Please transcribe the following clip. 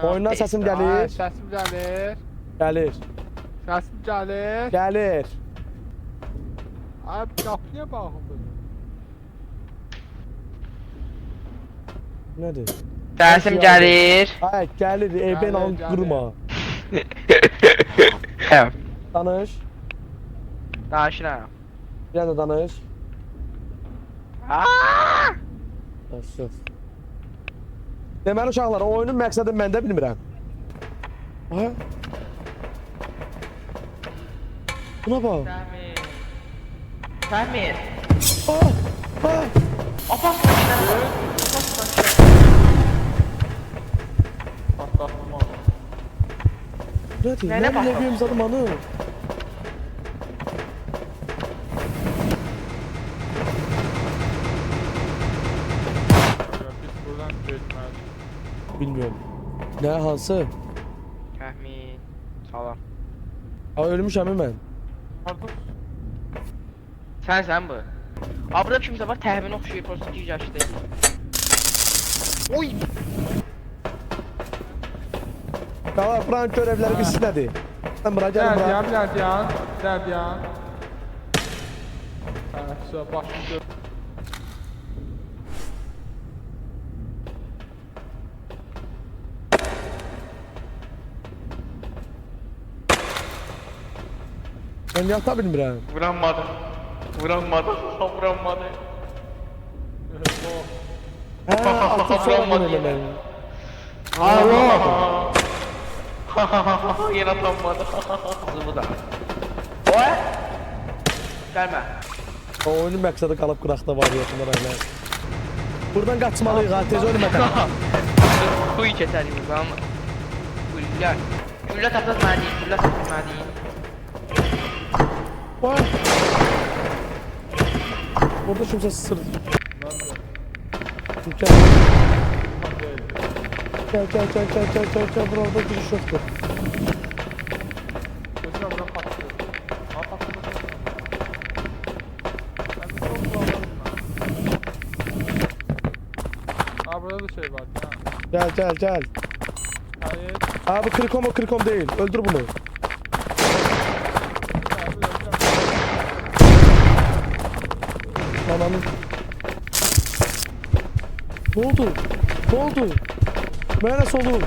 Oyundan səsim Ay, gəlir. səsim gəlir. Gəlir. Səsim gəlir. Gəlir. Ay, qapıya bağlıdır. Nədir? Səsim gəlir. Ay, gəlir. Ben onu gəlir. qırma. Hə, Danış. danışıram. Bir də danış. Aaaa! Sus. Deməli uşaqlar, oyunun məqsədini mən də bilmirəm. Aha. Buna bax. Təmir. Təmir. Ah! Ah! Apas başına. Patlatma. Nədir? Nəyinə Nə baxaq? bileyim zamanı? Biz buradan geçməliyiz. Bilmiyorum. Nə hansı? Təmir. Salam. Aa, ölmüşəm mən. Harda? Sən bu. Abi burada kimsə var, təxmin oxşuyur, prosta yaşlı. Oy! Qala, buranın görevləri bilsin nədir? Sən bura gəlin bura. Dərdiyan. Hə, başını gör. Mən yata bilmirəm. Vuranmadı. Vuranmadı. Vuranmadı. Hə, atıb sonra bunu eləmək. Yine atanmadı. Zıvı da. Oy! Gəlmə. O oyunun məqsədi qalıb qıraqda var yoxunda rəhmət. Buradan qaçmalıyıq ha, tez ölmədən. Kuyu keçərik buradan. Güllər. Güllər tapdaq mənə deyin, güllər tapdaq mənə deyin. Vay! Orada kimsə sır. Gel. Gel, burada giriş yoktur. Gözünə buradan patlıyor. Ha, patlıyor. Ha, burada da şey var. Ha. Gel. Hayır. Abi krikom değil. Öldür bunu. Ananı. Ne oldu? Mənə solu.